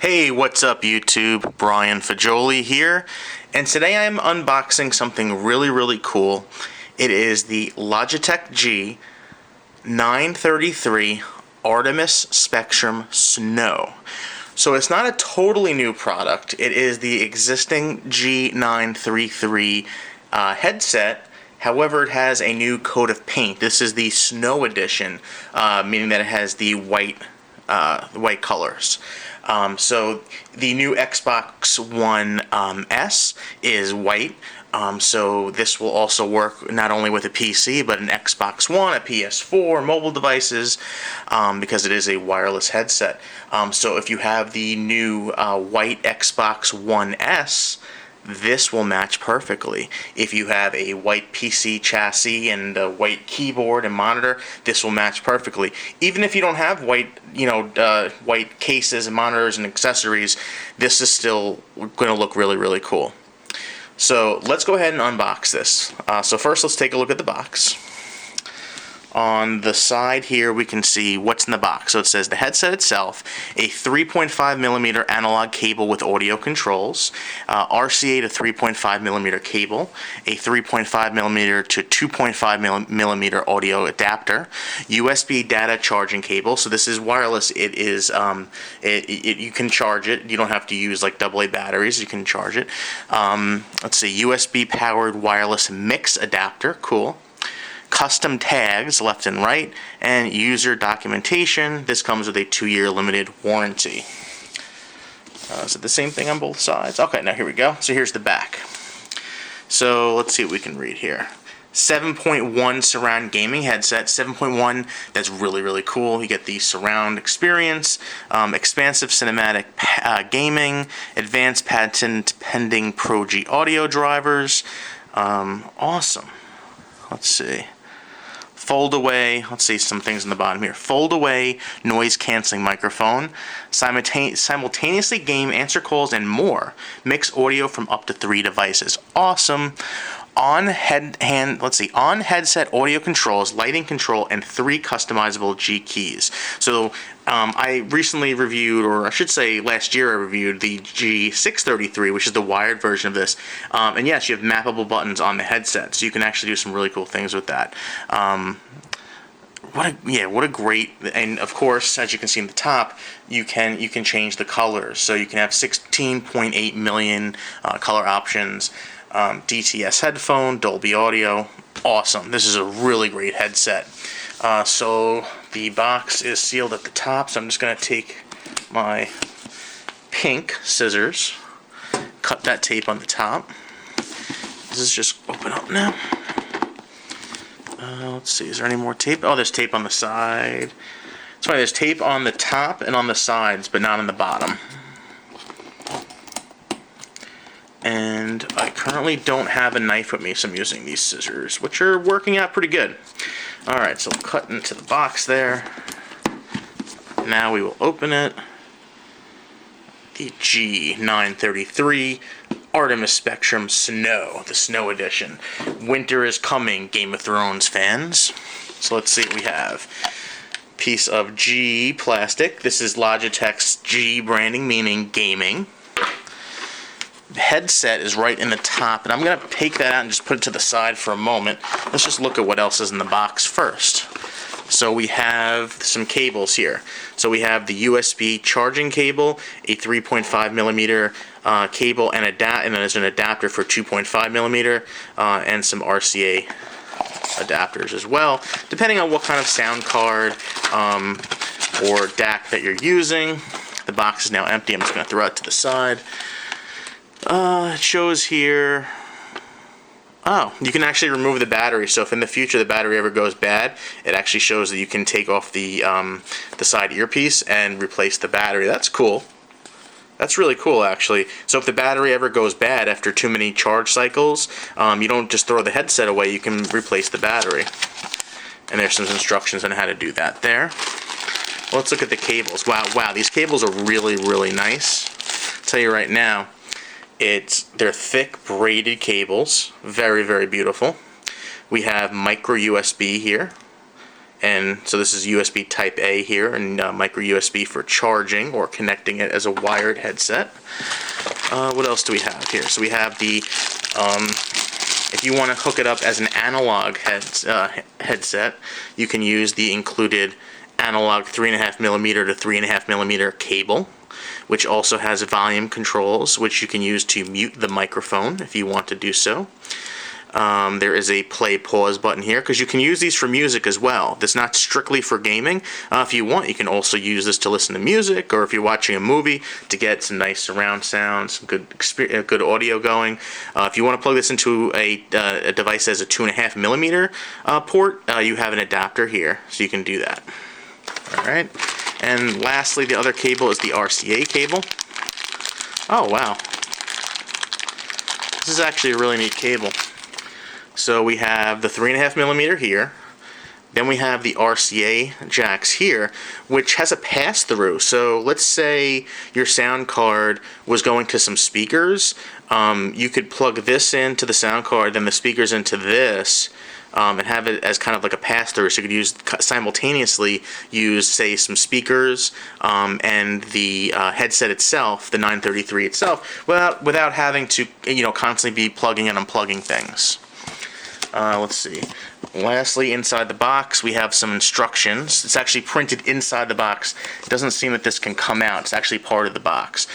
Hey, what's up YouTube? Brian Fagioli here, and today I'm unboxing something really cool. It is the Logitech G933 Artemis Spectrum Snow. So it's not a totally new product. It is the existing G933 headset. However, it has a new coat of paint. This is the Snow Edition, meaning that it has the white colors. So the new Xbox One S is white. So this will also work not only with a PC, but an Xbox One, a PS4, mobile devices, because it is a wireless headset. So if you have the new white Xbox One S, this will match perfectly. If you have a white PC chassis and a white keyboard and monitor, this will match perfectly. Even if you don't have white, white cases and monitors and accessories, this is still going to look really cool. So let's go ahead and unbox this. So first, let's take a look at the box. On the side here, we can see what's in the box. So it says the headset itself, a 3.5mm analog cable with audio controls, RCA to 3.5mm cable, a 3.5mm to 2.5mm audio adapter, USB data charging cable. So this is wireless. It is you can charge it. You don't have to use like AA batteries. You can charge it. Let's see, USB powered wireless mix adapter. Cool. Custom tags left and right, and user documentation. This comes with a 2-year limited warranty. Is it the same thing on both sides? Okay, now here we go. So here's the back. So let's see what we can read here. 7.1 surround gaming headset. 7.1, that's really cool. You get the surround experience, expansive cinematic gaming, advanced patent pending Pro G audio drivers. Awesome. Let's see. Fold away, let's see some things in the bottom here. Fold away noise canceling microphone, simultaneously game, answer calls, and more. Mix audio from up to 3 devices. Awesome. On headset audio controls, lighting control, and 3 customizable G keys. So I recently reviewed, or I should say last year I reviewed the G633, which is the wired version of this. And yes, you have mappable buttons on the headset, so you can actually do some really cool things with that. What a great, and of course, as you can see in the top, you can change the colors. So you can have 16.8 million color options. DTS headphone, Dolby Audio, awesome. This is a really great headset. So the box is sealed at the top, so I'm just going to take my pink scissors, cut that tape on the top. This is just open up now. Let's see, is there any more tape? Oh, there's tape on the side. That's why there's tape on the top and on the sides, but not on the bottom. And I currently don't have a knife with me, so I'm using these scissors, which are working out pretty good. Alright, so we'll cut into the box there. Now we will open it. The G933 Artemis Spectrum Snow, the Snow Edition. Winter is coming, Game of Thrones fans. So let's see what we have. Piece of G plastic. This is Logitech's G branding, meaning gaming. The headset is right in the top, and I'm going to take that out and just put it to the side for a moment. Let's just look at what else is in the box first. So we have some cables here. So we have the USB charging cable, a 3.5mm cable, and then there's an adapter for 2.5mm, and some RCA adapters as well, depending on what kind of sound card or DAC that you're using. The box is now empty. I'm just going to throw it to the side. It shows here, oh, you can actually remove the battery, so if in the future the battery ever goes bad, it actually shows that you can take off the side earpiece and replace the battery. That's cool. That's really cool, actually. So if the battery ever goes bad after too many charge cycles, you don't just throw the headset away, you can replace the battery. And there's some instructions on how to do that there. Well, let's look at the cables. Wow, these cables are really nice. I'll tell you right now, they're thick braided cables, very beautiful. We have micro USB here, And so this is USB Type A here, and micro USB for charging or connecting it as a wired headset. What else do we have here? So we have the, if you want to hook it up as an analog headset, you can use the included analog 3.5mm to 3.5mm cable, which also has volume controls, which you can use to mute the microphone if you want to do so. There is a play-pause button here, because you can use these for music as well. This is not strictly for gaming. If you want, you can also use this to listen to music, or if you're watching a movie, to get some nice surround sound, some good audio going. If you want to plug this into a device that has a 2.5mm port, you have an adapter here, so you can do that. Alright, and lastly, the other cable is the RCA cable. Oh, wow. This is actually a really neat cable. So we have the 3.5mm here, then we have the RCA jacks here, which has a pass-through. So let's say your sound card was going to some speakers, you could plug this into the sound card, then the speakers into this, and have it as kind of like a pass-through. So you could use simultaneously use, say, some speakers and the headset itself, the 933 itself, without having to constantly be plugging and unplugging things. Let's see. Lastly, inside the box, we have some instructions. It's actually printed inside the box. It doesn't seem that this can come out. It's actually part of the box.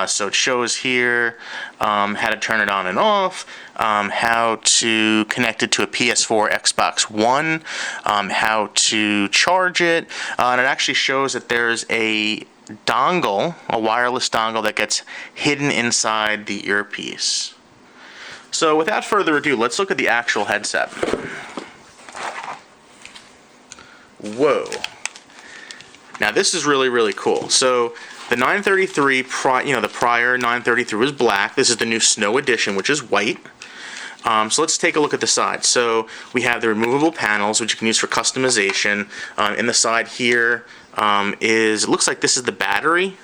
So it shows here how to turn it on and off, how to connect it to a PS4, Xbox One, how to charge it, and it actually shows that there's a dongle, a wireless dongle that gets hidden inside the earpiece. So without further ado, let's look at the actual headset. Whoa. Now this is really, really cool. So the 933, the prior 933 was black. This is the new Snow Edition, which is white. So let's take a look at the side. So we have the removable panels, which you can use for customization. In the side here it looks like this is the battery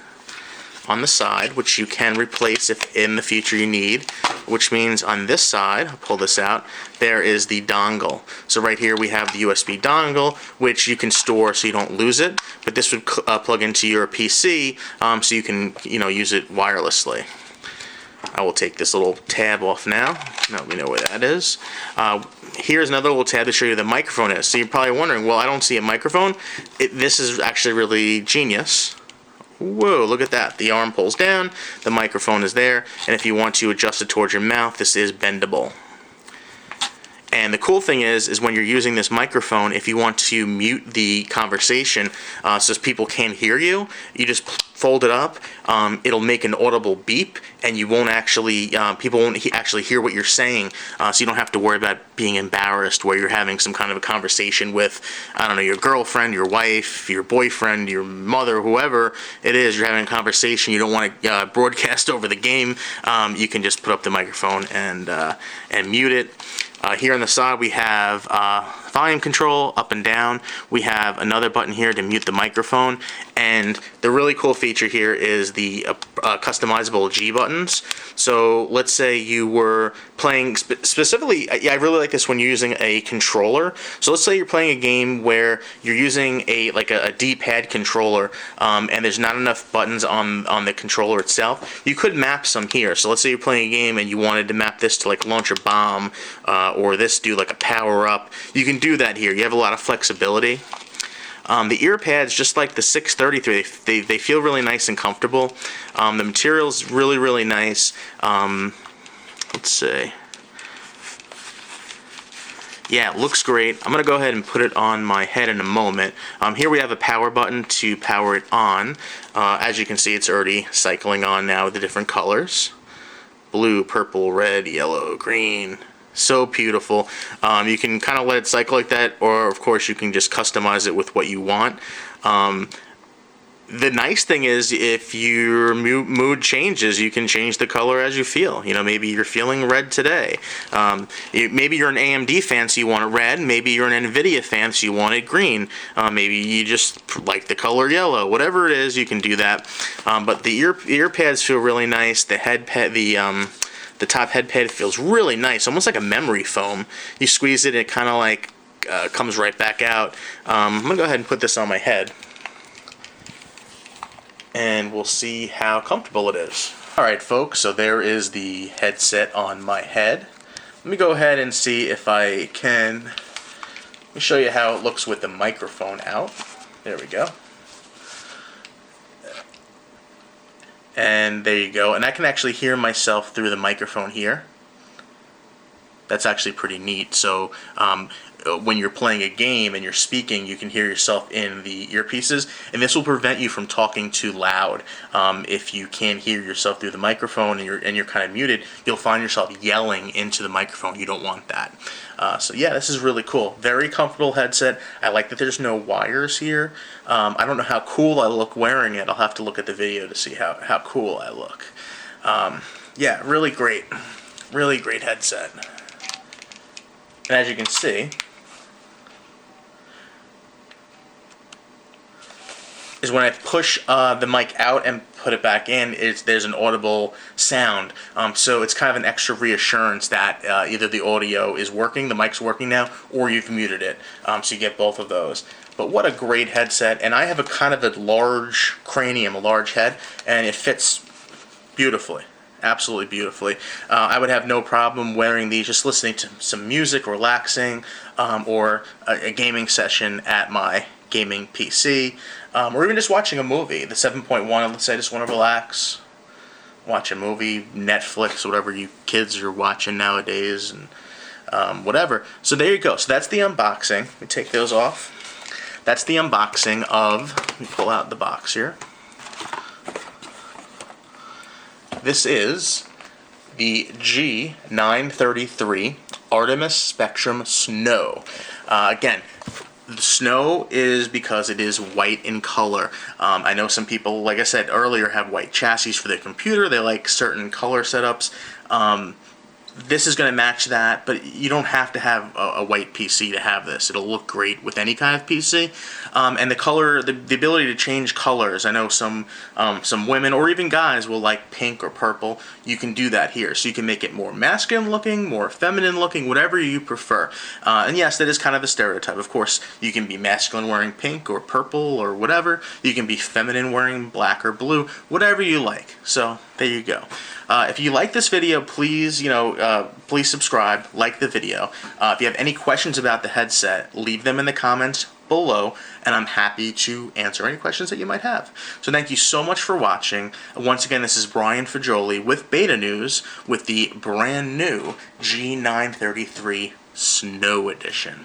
on the side, which you can replace if in the future you need, which means on this side, I'll pull this out, there is the dongle. So right here we have the USB dongle, which you can store so you don't lose it, but this would plug into your PC so you can use it wirelessly. I will take this little tab off now. Now we know where that is. Here's another little tab to show you the microphone is. So you're probably wondering, well, I don't see a microphone. This is actually really genius. Whoa, look at that. The arm pulls down, the microphone is there, and if you want to adjust it towards your mouth, this is bendable. And the cool thing is when you're using this microphone, if you want to mute the conversation so people can't hear you, you just fold it up. It'll make an audible beep, and you won't actually, people won't actually hear what you're saying. So you don't have to worry about being embarrassed where you're having some kind of a conversation with, I don't know, your girlfriend, your wife, your boyfriend, your mother, whoever it is. You're having a conversation. You don't want to broadcast over the game. You can just put up the microphone and mute it. Here on the side we have volume control up and down. We have another button here to mute the microphone, and the really cool feature here is the customizable G buttons. So let's say you were playing specifically, I really like this when you're using a controller. So let's say you're playing a game where you're using a D-pad controller and there's not enough buttons on the controller itself. You could map some here. So let's say you're playing a game and you wanted to map this to like launch a bomb or this do like a power up. You can do that here. You have a lot of flexibility. The ear pads, just like the 633, they feel really nice and comfortable. The material's really, really nice. Let's see. Yeah, it looks great. I'm going to go ahead and put it on my head in a moment. Here we have a power button to power it on. As you can see, it's already cycling on now with the different colors. Blue, purple, red, yellow, green. So beautiful. You can kind of let it cycle like that, or of course you can just customize it with what you want. The nice thing is, if your mood changes, you can change the color as you feel. You know, maybe you're feeling red today. Maybe you're an AMD fan, so you want it red. Maybe you're an NVIDIA fan, so you want it green. Maybe you just like the color yellow. Whatever it is, you can do that. But the ear pads feel really nice. The head pad, the top head pad feels really nice, almost like a memory foam. You squeeze it, and it kind of like comes right back out. I'm gonna go ahead and put this on my head, and we'll see how comfortable it is. Alright folks, so there is the headset on my head. Let me go ahead and see if I can, let me show you how it looks with the microphone out. There we go. And there you go. And I can actually hear myself through the microphone here. That's actually pretty neat. So when you're playing a game and you're speaking, you can hear yourself in the earpieces, and this will prevent you from talking too loud. If you can't hear yourself through the microphone and you're kind of muted, you'll find yourself yelling into the microphone. You don't want that. So yeah, this is really cool. Very comfortable headset. I like that there's no wires here. I don't know how cool I look wearing it. I'll have to look at the video to see how cool I look. Yeah, really great. Really great headset. And as you can see, is when I push the mic out and put it back in, there's an audible sound. So it's kind of an extra reassurance that either the audio is working, the mic's working now, or you've muted it. So you get both of those. But what a great headset. And I have a kind of a large cranium, a large head, and it fits beautifully. Absolutely beautifully. I would have no problem wearing these, just listening to some music, relaxing, or a gaming session at my gaming PC, or even just watching a movie. The 7.1, let's say I just want to relax, watch a movie, Netflix, whatever you kids are watching nowadays, and whatever. So there you go. So that's the unboxing. Let me take those off. That's the unboxing of, let me pull out the box here. This is the G933 Artemis Spectrum Snow. Again, the snow is because it is white in color. I know some people, like I said earlier, have white chassis for their computer. They like certain color setups. This is going to match that, but you don't have to have a white PC to have this. It'll look great with any kind of PC. And the color, the ability to change colors. I know some women or even guys will like pink or purple. You can do that here. So you can make it more masculine looking, more feminine looking, whatever you prefer. And yes, that is kind of a stereotype. Of course, you can be masculine wearing pink or purple or whatever. You can be feminine wearing black or blue, whatever you like. So there you go. If you like this video, please, please subscribe, like the video. If you have any questions about the headset, leave them in the comments below, and I'm happy to answer any questions that you might have. So thank you so much for watching. Once again, this is Brian Fagioli with Beta News with the brand new G933 Snow Edition.